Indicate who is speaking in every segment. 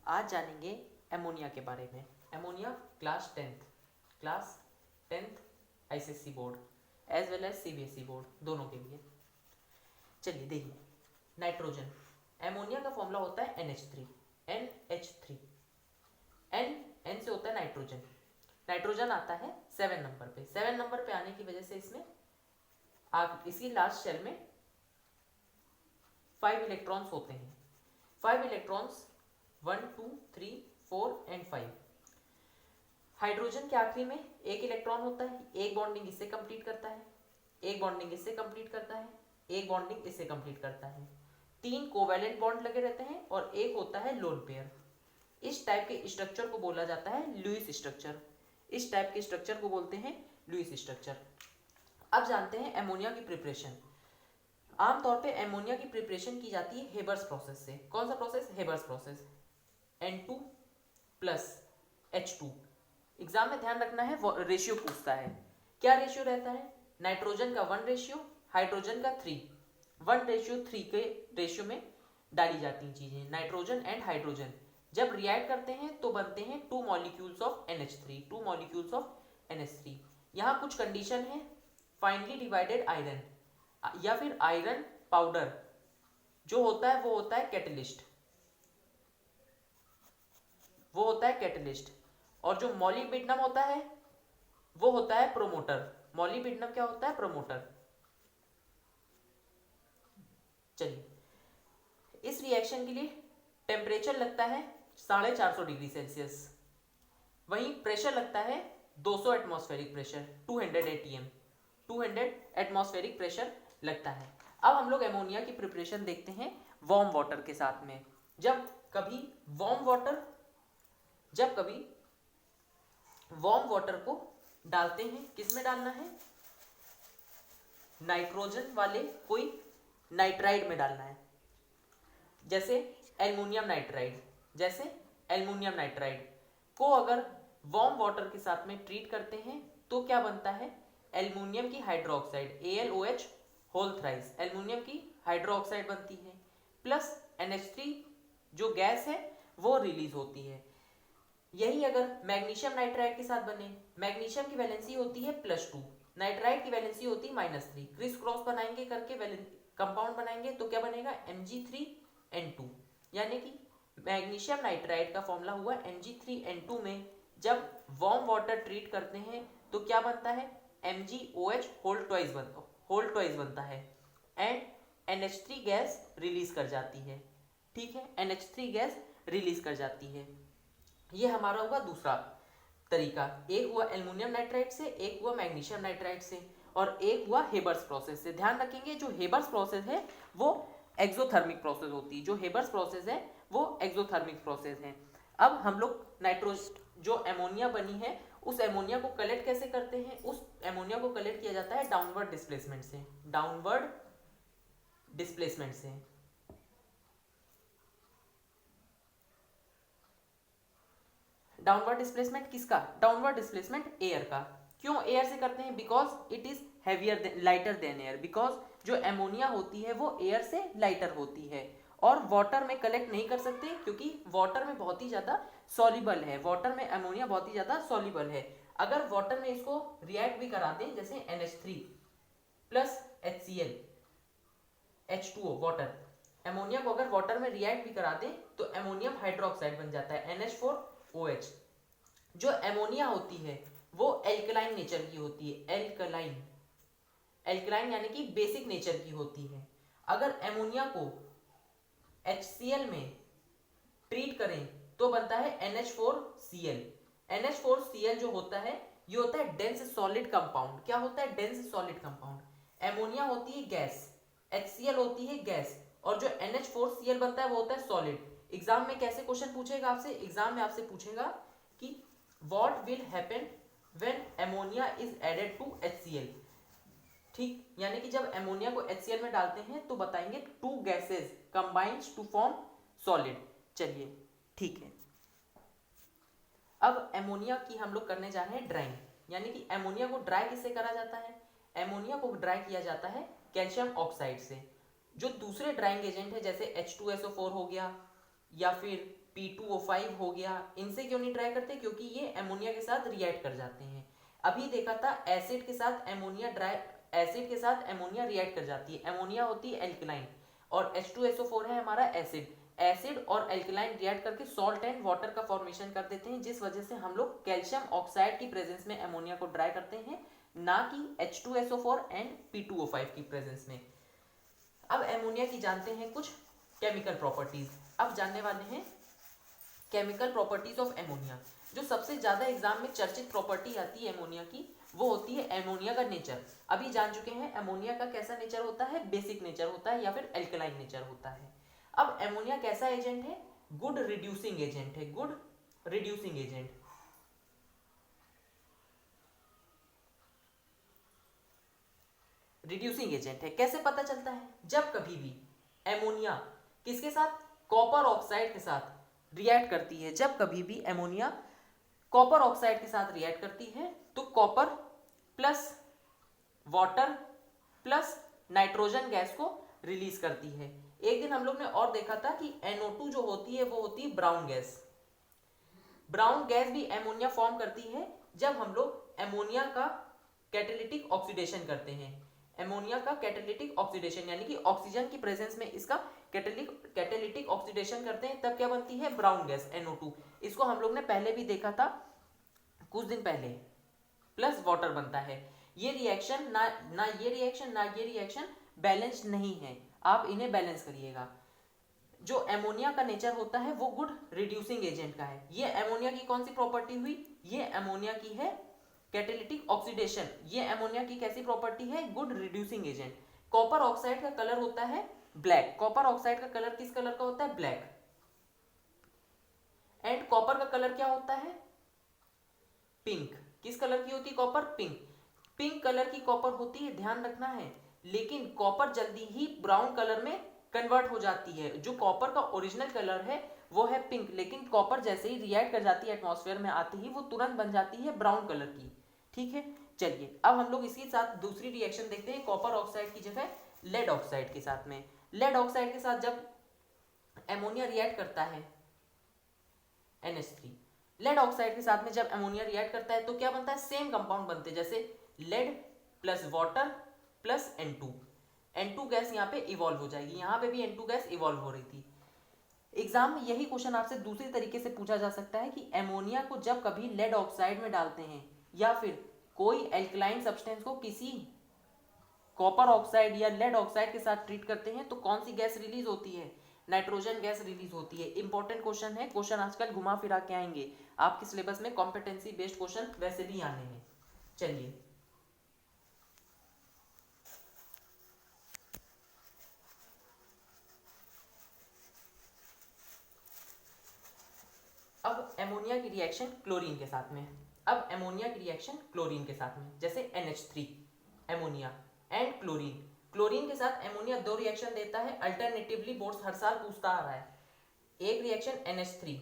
Speaker 1: आज जानेंगे एमोनिया के बारे में। Ammonia class tenth ICSE board as well as CBSE board दोनों के लिए। चलिए देखिए, नाइट्रोजन, एमोनिया का फॉर्मूला होता है NH3। एन से होता है नाइट्रोजन। नाइट्रोजन आता है 7 नंबर पे। 7 नंबर पे आने की वजह से इसमें इसी लास्ट शेल में 5 इलेक्ट्रॉन्स होते हैं। 5 इलेक्ट्रॉन्स 1 2 3 4 एंड 5। हाइड्रोजन के आखिरी में एक इलेक्ट्रॉन होता है, एक बॉन्डिंग इससे कंप्लीट करता है, एक बॉन्डिंग इससे कंप्लीट करता है, एक बॉन्डिंग इससे कंप्लीट करता है। 3 कोवैलेंट बॉन्ड लगे रहते हैं और एक होता है लोन पेयर। इस टाइप के स्ट्रक्चर को बोला जाता है लुईस स्ट्रक्चर। इस टाइप के स्ट्रक्चर को बोलते हैं लुईस स्ट्रक्चर। अब जानते हैं एमोनिया की प्रिपरेशन। आमतौर पे एमोनिया की प्रिपरेशन की जाती है हेबर्स प्रोसेस से। कौन सा process? Haber's process. N2 plus H2। Exam में ध्यान रखना है, रेशियो पूछता है। क्या रेशियो रहता है? नाइट्रोजन का 1 रेशियो, हाइड्रोजन का 3। 1:3 के रेशियो में डाली जाती हैं चीजें। नाइट्रोजन एंड हाइड्रोजन जब रिएक्ट करते हैं तो बनते हैं 2 molecules of NH3। 2 molecules of NH3। यहाँ कुछ कंडीशन है। फाइनली डिवाइडेड आयरन या फिर आयरन पाउडर जो होता है वो होता है कैटलिस्ट। वो होता है कैटलिस्ट। और जो मॉलिब्डेनम होता है वो होता है प्रोमोटर। मॉलिब्डेनम क्या होता है? प्रोमोटर। चलिए, इस रिएक्शन के लिए टेम्परेचर लगता है 450 डिग्री सेल्सियस। वहीं प्रेशर लगता है 200 atmospheric pressure, 200 ATM। 200 atmospheric pressure लगता है। अब हम लोग एमोनिया की प्रिपरेशन देखते हैं वार्म वाटर के साथ में। जब कभी वार्म वाटर को डालते हैं, किस में डालना है? नाइट्रोजन वाले कोई नाइट्राइड में डालना है, जैसे एल्युमिनियम नाइट्राइड को अगर वार्म वाटर के साथ में ट्रीट करते हैं तो क्या बनता है? एल्युमिनियम की hydroxide AlOH whole thrice. Aluminium की हाइड्रोक्साइड बनती है प्लस NH3 जो गैस है वो रिलीज होती है। यही अगर मैग्नीशियम नाइट्राइड के साथ बने, मैग्नीशियम की वैलेंसी होती है +2, नाइट्राइड की वैलेंसी होती है -3। क्रिस क्रॉस बनाएंगे करके कंपाउंड बनाएंगे तो क्या बनेगा? Mg3N2। यानी कि मैग्नीशियम नाइट्राइड का फॉर्मूला हुआ Mg3N2 में जब वार्म वाटर ट्रीट करते हैं तो क्या बनता है? MgOH होल ट्वाइस बनता है एंड NH3 गैस रिलीज कर जाती है। ठीक है, NH3 गैस रिलीज कर जाती है। ये हमारा होगा दूसरा तरीका। एक हुआ एल्युमिनियम नाइट्राइड से, एक हुआ मैग्नीशियम नाइट्राइड से, और एक हुआ हेबर्स प्रोसेस से। ध्यान रखेंगे जो हेबर्स प्रोसेस है वो एक्सोथर्मिक प्रोसेस होती है। जो हेबर्स प्रोसेस है वो एक्सोथर्मिक प्रोसेस है। अब हम लोग जो एमोनिया बनी है उस एमोनिया को कलेक्ट कैसे करते हैं? उस एमोनिया को कलेक्ट किया जाता है डाउनवर्ड डिस्प्लेसमेंट से। डाउनवर्ड डिस्प्लेसमेंट किसका? डाउनवर्ड डिस्प्लेसमेंट एयर का। क्यों एयर से करते हैं? Because it is lighter than air. Because जो एमोनिया होती है वो एयर से लाइटर होती है और वाटर में कलेक्ट नहीं कर सकते क्योंकि वाटर में बहुत ही ज्यादा सॉल्युबल है। वाटर में एमोनिया बहुत ही ज्यादा सॉल्युबल है। अगर वाटर में इसको रिएक्ट भी करा दें, जैसे NH3 plus HCl H2O water, ammonia को अगर वाटर में रिएक्ट भी करा दें तो एमोनियम हाइड्रोक्साइड बन जाता है NH4OH। जो एमोनिया होती है वो एल्कलाइन नेचर की होती है। एल्कलाइन यानी कि बेसिक नेचर की होती है। अगर एमोनिया को HCl में ट्रीट करें तो बनता है NH4Cl। NH4Cl जो होता है ये होता है डेंस सॉलिड कंपाउंड। क्या होता है? Dense solid compound. एमोनिया होती है गैस, HCl होती है गैस, और जो NH4Cl बनता है वो होता है सॉलिड। एग्जाम में कैसे क्वेश्चन पूछेगा आपसे? एग्जाम में आपसे पूछेगा कि what will happen when ammonia is added to HCl। ठीक, यानी कि जब एमोनिया को HCl में डालते हैं तो बताएंगे 2 gases combines to form solid. चलिए ठीक है। अब एमोनिया की हम लोग करने जा रहे हैं ड्राइंग, यानी कि एमोनिया को ड्राई किससे करा जाता है? एमोनिया को ड्राई किया जाता है कैल्शियम ऑक्साइड से। जो दूसरे ड्राइंग एजेंट है जैसे H2SO4 हो गया या फिर P2O5 हो गया, इनसे क्यों नहीं ट्राई करते? क्योंकि ये एमोनिया के साथ रिएक्ट कर जाते हैं। अभी देखा था एसिड के साथ एमोनिया रिएक्ट कर जाती है। एमोनिया होती है एल्कलाइन और H2SO4 है हमारा एसिड। एसिड और एल्कलाइन रिएक्ट करके सॉल्ट एंड वाटर का फॉर्मेशन कर देते हैं, जिस वजह से हम लोग कैल्शियम ऑक्साइड की प्रेजेंस में एमोनिया को ड्राई करते हैं, ना कि H2SO4 एंड P2O5 की प्रेजेंस में। अब एमोनिया की जानते हैं कुछ केमिकल प्रॉपर्टीज। अब जानने वाले हैं केमिकल प्रॉपर्टीज ऑफ एमोनिया। जो सबसे ज्यादा एग्जाम में चर्चित प्रॉपर्टी आती है एमोनिया की, वो होती है एमोनिया का नेचर। अभी जान चुके हैं एमोनिया का कैसा नेचर होता है, बेसिक नेचर होता है या फिर एल्कलाइन नेचर होता है। अब एमोनिया कैसा एजेंट है? गुड रिड्यूसिंग एजेंट है, good reducing agent. Reducing agent है। कैसे पता चलता है? जब कभी भी एमोनिया किसके साथ, कॉपर ऑक्साइड के साथ रिएक्ट करती है, जब कभी भी एमोनिया कॉपर ऑक्साइड के साथ रिएक्ट करती है तो copper plus water plus nitrogen gas को रिलीज करती है। एक दिन हम लोग ने और देखा था कि NO2 जो होती है वो होती है ब्राउन गैस। ब्राउन गैस भी एमोनिया फॉर्म करती है जब हम लोग एमोनिया का कैटालिटिक ऑक्सीडेशन करते हैं। एमोनिया का कैटालिटिक ऑक्सीडेशन यानी कि ऑक्सीजन की प्रेजेंस में इसका कैटालिटिक ऑक्सीडेशन करते हैं, तब क्या बनती है? Brown gas NO2। इसको हम लोग ने पहले भी देखा था कुछ दिन पहले। प्लस वाटर बनता है। ये रिएक्शन ना ये रिएक्शन बैलेंस्ड नहीं है, आप इन्हें बैलेंस करिएगा। जो एमोनिया का नेचर होता है वो गुड रिड्यूसिंग एजेंट का है। ये एमोनिया की कौन सी प्रॉपर्टी हुई? ये एमोनिया की है कैटालिटिक ऑक्सीडेशन। ये एमोनिया की कैसी प्रॉपर्टी है? Good reducing agent. Copper oxide का कलर होता है ब्लैक। कॉपर ऑक्साइड का कलर किस कलर का होता है? ब्लैक। एंड कॉपर का कलर क्या होता है? पिंक। किस कलर की होती है कॉपर? पिंक। पिंक कलर की कॉपर होती है, ध्यान रखना है। लेकिन कॉपर जल्दी ही ब्राउन कलर में कन्वर्ट हो जाती है। जो कॉपर का ओरिजिनल कलर है वो है पिंक, लेकिन कॉपर जैसे ही रिएक्ट कर जाती है एटमॉस्फेयर में आते ही वो तुरंत बन जाती है ब्राउन कलर की। ठीक है, चलिए अब हम लोग इसके साथ दूसरी रिएक्शन देखते हैं कॉपर ऑक्साइड की जगह लेड ऑक्साइड के साथ में। लेड ऑक्साइड के साथ जब एमोनिया रिएक्ट करता है NH3, लेड ऑक्साइड के साथ में जब एमोनिया रिएक्ट करता है तो क्या बनता है? सेम कंपाउंड बनते हैं, जैसे lead plus water plus N2 gas यहाँ पे इवॉल्व हो जाएगी। यहाँ पे भी N2 गैस इवॉल्व हो रही थी। एग्जाम में यही क्वेश्चन आपसे दूसरी तरीके से पूछा जा सकता है कि एमोनिया को जब कभी लेड ऑक्साइड में डालते हैं या फिर कोई एल्कलाइन सब्सटेंस को किसी कॉपर ऑक्साइड या लेड ऑक्साइड के साथ ट्रीट करते हैं तो कौन सी गैस रिलीज होती है? नाइट्रोजन गैस रिलीज होती है। इंपॉर्टेंट क्वेश्चन है, क्वेश्चन आजकल घुमा फिरा के आएंगे आपके सिलेबस में, कॉम्पिटेंसी बेस्ड क्वेश्चन वैसे भी आने हैं। चलिए अब एमोनिया की रिएक्शन क्लोरीन के साथ में। अब एमोनिया की रिएक्शन क्लोरीन के साथ में, जैसे NH3 ammonia and chlorine. Chlorine के साथ एमोनिया दो रिएक्शन देता है अल्टरनेटिवली, बोर्ड्स हर साल पूछता आ रहा है। एक रिएक्शन NH3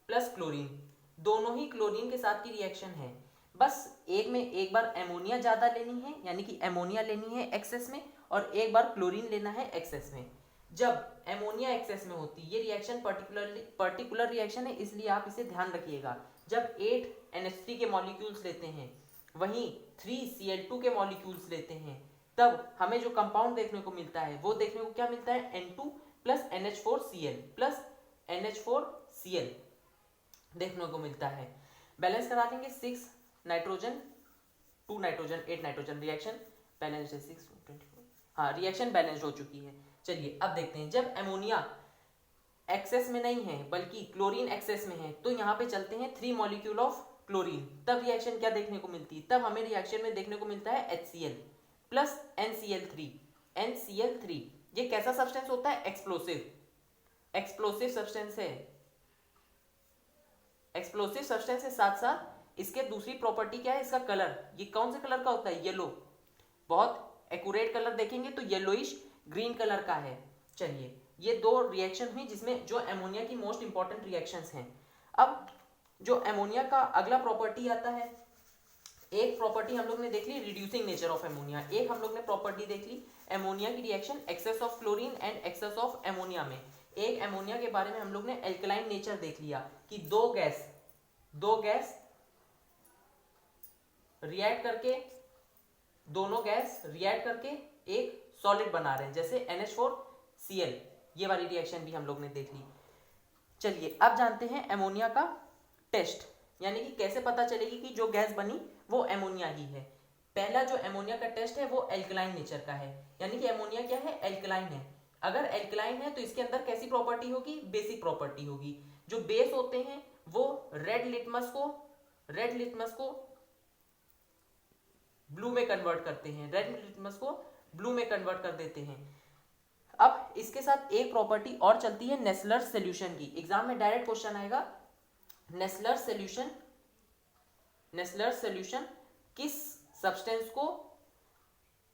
Speaker 1: प्लस क्लोरीन, दोनों ही क्लोरीन के साथ की रिएक्शन है। बस एक में एक बार एमोनिया ज्यादा लेनी है यानी कि एमोनिया लेनी है एक्सेस में, और एक बार क्लोरीन लेना है एक्सेस में। जब एमोनिया एक्सेस में होती है, ये रिएक्शन पर्टिकुलर रिएक्शन है इसलिए आप इसे ध्यान रखिएगा। जब 8 NH3 के मॉलिक्यूल्स लेते हैं वहीं 3 Cl2 के मॉलिक्यूल्स लेते हैं, तब हमें जो कंपाउंड देखने को मिलता है वो देखने को क्या मिलता है? N2 plus NH4Cl plus NH4Cl देखने को मिलता है। बैलेंस करा देंगे 6 nitrogen 2 nitrogen 8 nitrogen, reaction balanced है 6 24। हाँ, रिएक्शन बैलेंस्ड हो चुकी है। चलिए अब देखते हैं जब एमोनिया एक्सेस में नहीं है बल्कि क्लोरीन एक्सेस में है तो यहाँ पे चलते हैं 3 मॉलिक्यूल ऑफ क्लोरीन, तब रिएक्शन क्या देखने को मिलती है? तब हमें रिएक्शन में देखने को मिलता है HCl प्लस NCl3। ये कैसा सब्सटेंस होता है? एक्सप्लोसिव सब्सटेंस है। एक्सप्लोसिव सब्सटेंस के साथ साथ इसके दूसरी प्रॉपर्टी क्या है? इसका कलर। ये कौन से कलर का होता है? येलो। बहुत एक्यूरेट कलर देखेंगे तो येलोइश ग्रीन कलर का है। चलिए ये दो रिएक्शन हुई जिसमें जो एमोनिया की मोस्ट इंपॉर्टेंट रिएक्शंस हैं। अब जो एमोनिया का अगला प्रॉपर्टी आता है, एक प्रॉपर्टी हम लोग ने देख ली रिड्यूसिंग नेचर ऑफ एमोनिया, एक हम लोग ने प्रॉपर्टी देख ली एमोनिया की reaction excess of chlorine and excess of ammonia में, एक एमोनिया के बारे में हम लोग ने एल्कलाइन नेचर देख लिया कि दो गैस रिएक्ट करके, दोनों गैस रिएक्ट करके एक सॉलिड बना रहे हैं, जैसे NH4Cl, ये वाली रिएक्शन भी हम लोग ने देख ली। चलिए अब जानते हैं एमोनिया का टेस्ट, यानी कि कैसे पता चलेगी कि जो गैस बनी वो एमोनिया ही है। पहला जो एमोनिया का टेस्ट है वो एल्कलाइन नेचर का है, यानी कि एमोनिया क्या है, एल्कलाइन है। अगर एल्कलाइन है तो इसके अंदर कैसी प्रॉपर्टी होगी, बेसिक प्रॉपर्टी होगी। जो बेस होते हैं वो रेड लिटमस को ब्लू में कन्वर्ट करते हैं, रेड लिटमस को ब्लू में कन्वर्ट कर देते हैं। अब इसके साथ एक प्रॉपर्टी और चलती है नेस्लर्स सॉल्यूशन की। एग्जाम में डायरेक्ट क्वेश्चन आएगा, नेस्लर्स सॉल्यूशन किस सब्सटेंस को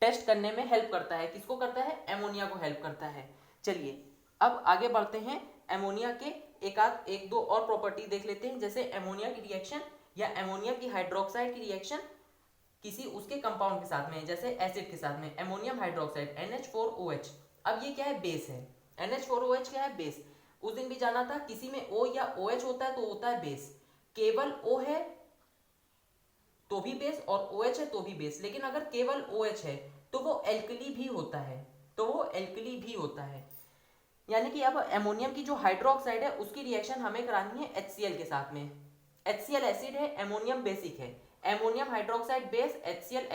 Speaker 1: टेस्ट करने में हेल्प करता है, किसको करता है, एमोनिया को हेल्प करता है। चलिए अब आगे बढ़ते हैं, एमोनिया के एक दो और प्रॉपर्टी देख लेते हैं, जैसे एमोनिया की रिएक्शन या एमोनिया की हाइड्रोक्साइड की रिएक्शन किसी उसके कंपाउंड के साथ में, जैसे एसिड के साथ में, एमोनियम हाइड्रोक्साइड NH4OH। अब ये क्या है, बेस है। NH4OH क्या है, बेस। उस दिन भी जाना था, किसी में O या OH होता है तो होता है बेस, केवल O है तो भी बेस और OH है तो भी बेस। लेकिन अगर केवल OH है तो वो एल्कली भी होता है, यानी कि अब एमोनियम की जो हाइड्रोक्साइड है उसकी रिएक्शन हमें करानी है HCl के साथ में। HCl एसिड है, एमोनियम बेसिक है, ammonium hydroxide base, HCl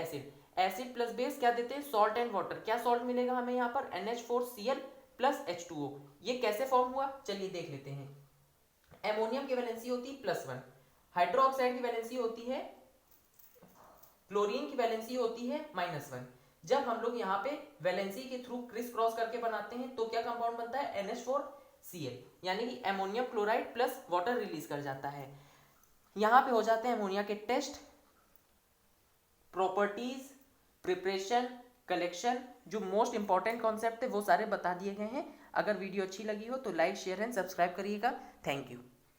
Speaker 1: acid plus base क्या देते हैं, सॉल्ट एंड वाटर। क्या सॉल्ट मिलेगा हमें यहाँ पर, NH4Cl प्लस H2O। ये कैसे फॉर्म हुआ, चलिए देख लेते हैं। एमोनियम की वैलेंसी होती है +1, हाइड्रोक्साइड की वैलेंसी होती है, क्लोरीन की वैलेंसी होती है -1। जब हम लोग यहाँ पे वैलेंसी के थ्रू क्रिस क्रॉस करके बनाते हैं तो क्या कंपाउंड बनता है, NH4Cl, यानी कि ammonium chloride plus water release कर जाता है। यहाँ पे हो जाते हैं एमोनिया के टेस्ट, प्रॉपर्टीज, प्रिपरेशन, कलेक्शन। जो मोस्ट इंपॉर्टेंट कॉन्सेप्ट है वो सारे बता दिए गए हैं। अगर वीडियो अच्छी लगी हो तो लाइक, शेयर एंड सब्सक्राइब करिएगा। Thank you.